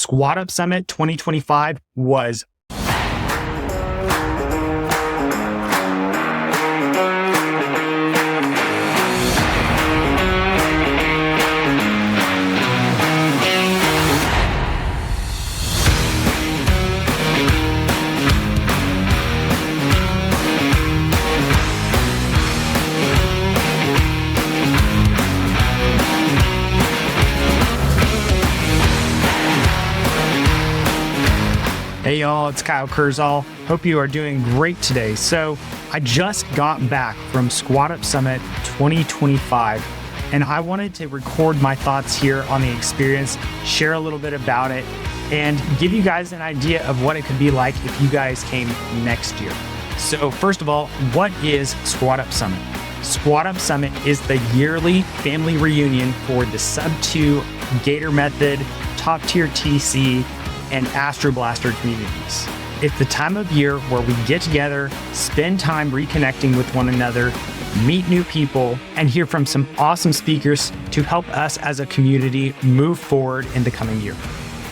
SquadUp Summit 2025 was Hey y'all, it's Kurzhal. Hope you are doing great today. So I just got back from SquadUp Summit 2025 and I wanted to record my thoughts here on the experience, share a little bit about it, and give you guys an idea of what it could be like if you guys came next year. So first of all, what is SquadUp Summit? SquadUp Summit is the yearly family reunion for the Sub-2, Gator Method, Top Tier TC, and Astro Blaster communities. It's the time of year where we get together, spend time reconnecting with one another, meet new people, and hear from some awesome speakers to help us as a community move forward in the coming year.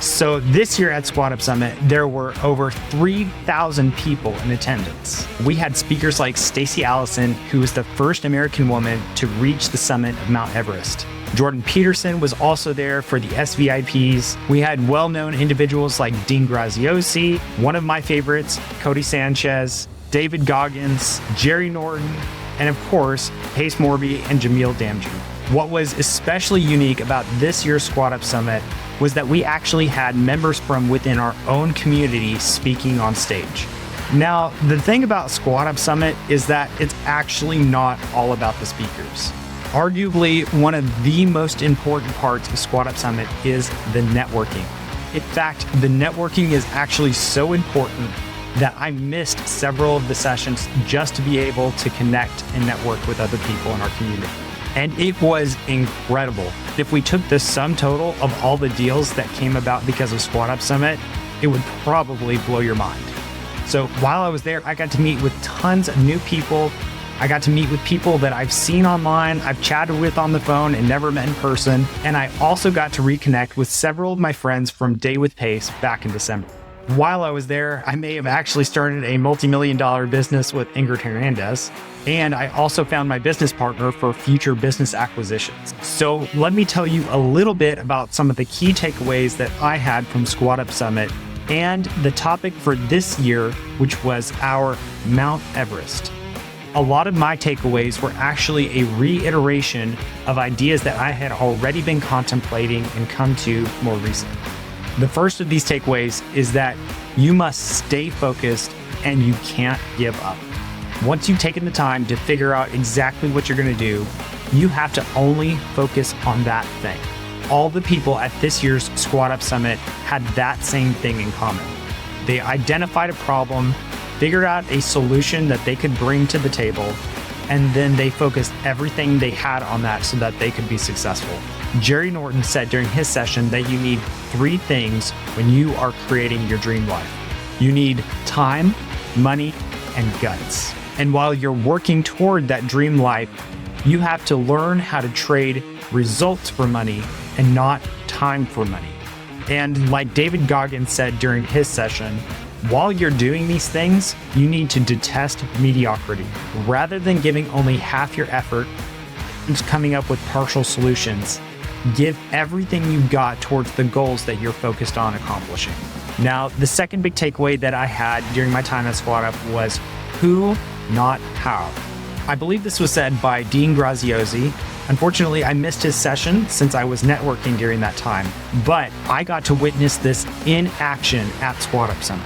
So this year at SquadUp Summit, there were over 3,000 people in attendance. We had speakers like Stacey Allison, who was the first American woman to reach the summit of Mount Everest. Jordan Peterson was also there for the SVIPs. We had well-known individuals like Dean Graziosi, one of my favorites, Cody Sanchez, David Goggins, Jerry Norton, and of course, Pace Morby and Jamil Damji. What was especially unique about this year's SquadUp Summit was that we actually had members from within our own community speaking on stage. Now, the thing about SquadUp Summit is that it's actually not all about the speakers. Arguably, one of the most important parts of SquadUp Summit is the networking. In fact, the networking is actually so important that I missed several of the sessions just to be able to connect and network with other people in our community. And it was incredible. If we took the sum total of all the deals that came about because of SquadUp Summit, it would probably blow your mind. So while I was there, I got to meet with tons of new people. I got to meet with people that I've seen online, I've chatted with on the phone and never met in person. And I also got to reconnect with several of my friends from Day with Pace back in December. While I was there, I may have actually started a multi-million-dollar business with Ingrid Hernandez. And I also found my business partner for future business acquisitions. So let me tell you a little bit about some of the key takeaways that I had from SquadUp Summit and the topic for this year, which was our Mount Everest. A lot of my takeaways were actually a reiteration of ideas that I had already been contemplating and come to more recently. The first of these takeaways is that you must stay focused and you can't give up. Once you've taken the time to figure out exactly what you're going to do, you have to only focus on that thing. All the people at this year's SquadUp Summit had that same thing in common. They identified a problem, figured out a solution that they could bring to the table, and then they focused everything they had on that so that they could be successful. Jerry Norton said during his session that you need 3 things when you are creating your dream life. You need time, money, and guts. And while you're working toward that dream life, you have to learn how to trade results for money and not time for money. And like David Goggins said during his session, while you're doing these things, you need to detest mediocrity. Rather than giving only half your effort and coming up with partial solutions, give everything you've got towards the goals that you're focused on accomplishing. Now, the second big takeaway that I had during my time at SquadUp was who, not how. I believe this was said by Dean Graziosi. Unfortunately, I missed his session since I was networking during that time, but I got to witness this in action at SquadUp Summit.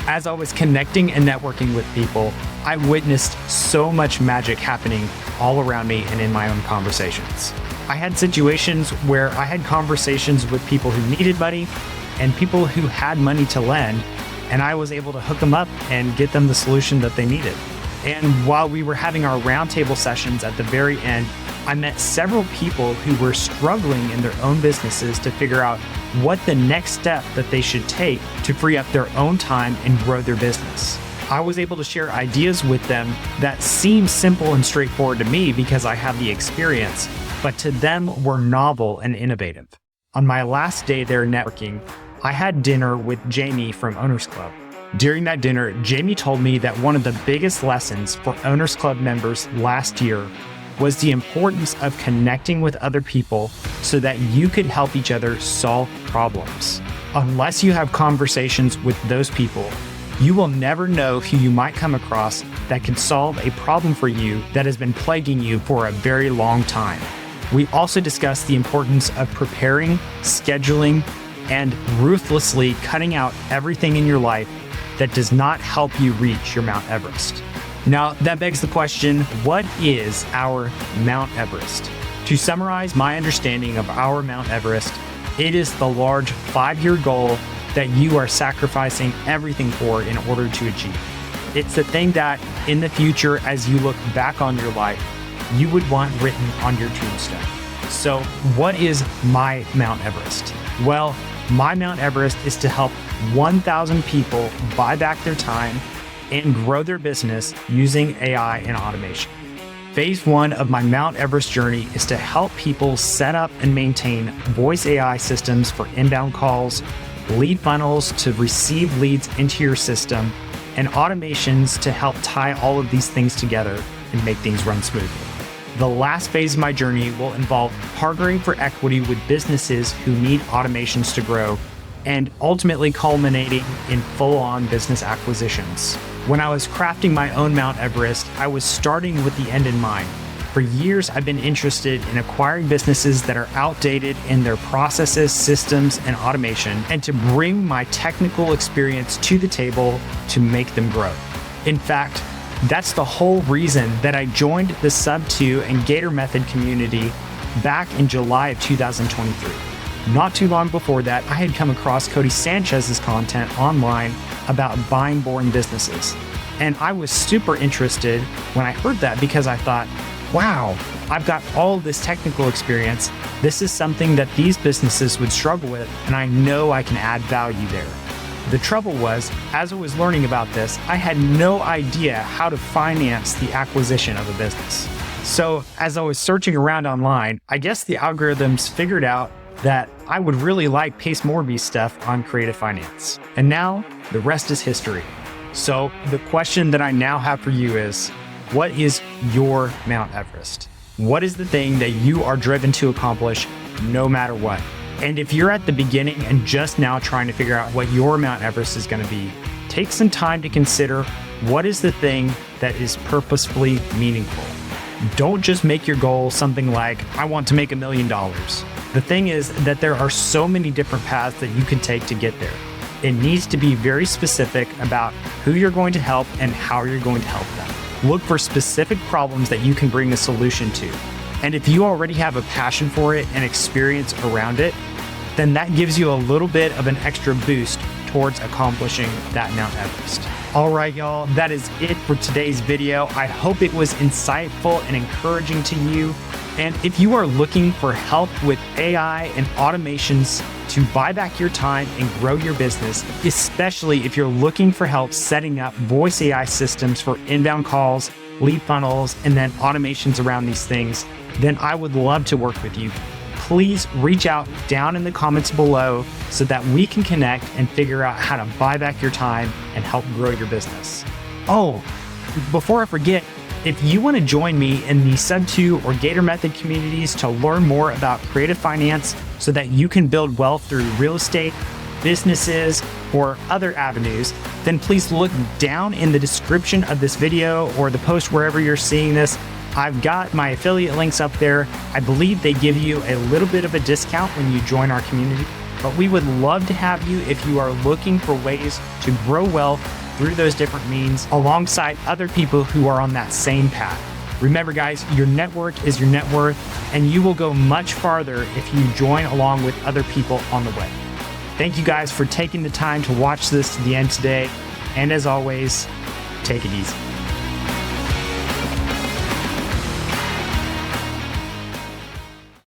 As I was connecting and networking with people, I witnessed so much magic happening all around me and in my own conversations. I had situations where I had conversations with people who needed money and people who had money to lend, and I was able to hook them up and get them the solution that they needed. And while we were having our roundtable sessions at the very end, I met several people who were struggling in their own businesses to figure out what the next step that they should take to free up their own time and grow their business. I was able to share ideas with them that seemed simple and straightforward to me because I have the experience, but to them were novel and innovative. On my last day there networking, I had dinner with Jamie from Owners Club. During that dinner, Jamie told me that one of the biggest lessons for Owners Club members last year was the importance of connecting with other people so that you could help each other solve problems. Unless you have conversations with those people, you will never know who you might come across that can solve a problem for you that has been plaguing you for a very long time. We also discussed the importance of preparing, scheduling, and ruthlessly cutting out everything in your life that does not help you reach your Mount Everest. Now, that begs the question, what is our Mount Everest? To summarize my understanding of our Mount Everest, it is the large 5-year goal that you are sacrificing everything for in order to achieve. It's the thing that in the future, as you look back on your life, you would want written on your tombstone. So what is my Mount Everest? Well, my Mount Everest is to help 1,000 people buy back their time and grow their business using AI and automation. Phase 1 of my Mount Everest journey is to help people set up and maintain voice AI systems for inbound calls, lead funnels to receive leads into your system, and automations to help tie all of these things together and make things run smoothly. The last phase of my journey will involve partnering for equity with businesses who need automations to grow, and ultimately culminating in full-on business acquisitions. When I was crafting my own Mount Everest, I was starting with the end in mind. For years, I've been interested in acquiring businesses that are outdated in their processes, systems, and automation, and to bring my technical experience to the table to make them grow. In fact, that's the whole reason that I joined the Sub2 and Gator Method community back in July of 2023. Not too long before that, I had come across Cody Sanchez's content online about buying boring businesses. And I was super interested when I heard that because I thought, wow, I've got all this technical experience. This is something that these businesses would struggle with, and I know I can add value there. The trouble was, as I was learning about this, I had no idea how to finance the acquisition of a business. So as I was searching around online, I guess the algorithms figured out that I would really like Pace Morby's stuff on creative finance. And now the rest is history. So the question that I now have for you is, what is your Mount Everest? What is the thing that you are driven to accomplish no matter what? And if you're at the beginning and just now trying to figure out what your Mount Everest is going to be, take some time to consider what is the thing that is purposefully meaningful. Don't just make your goal something like, I want to make $1 million. The thing is that there are so many different paths that you can take to get there. It needs to be very specific about who you're going to help and how you're going to help them. Look for specific problems that you can bring a solution to. And if you already have a passion for it and experience around it, then that gives you a little bit of an extra boost towards accomplishing that Mount Everest. All right, y'all, that is it for today's video. I hope it was insightful and encouraging to you. And if you are looking for help with AI and automations to buy back your time and grow your business, especially if you're looking for help setting up voice AI systems for inbound calls, lead funnels, and then automations around these things, then I would love to work with you. Please reach out down in the comments below so that we can connect and figure out how to buy back your time and help grow your business. Oh, before I forget, if you want to join me in the Sub2 or Gator Method communities to learn more about creative finance so that you can build wealth through real estate, businesses, or other avenues, then please look down in the description of this video or the post wherever you're seeing this. I've got my affiliate links up there. I believe they give you a little bit of a discount when you join our community, but we would love to have you if you are looking for ways to grow wealth through those different means alongside other people who are on that same path. Remember guys, your network is your net worth, and you will go much farther if you join along with other people on the way. Thank you guys for taking the time to watch this to the end today. And as always, take it easy.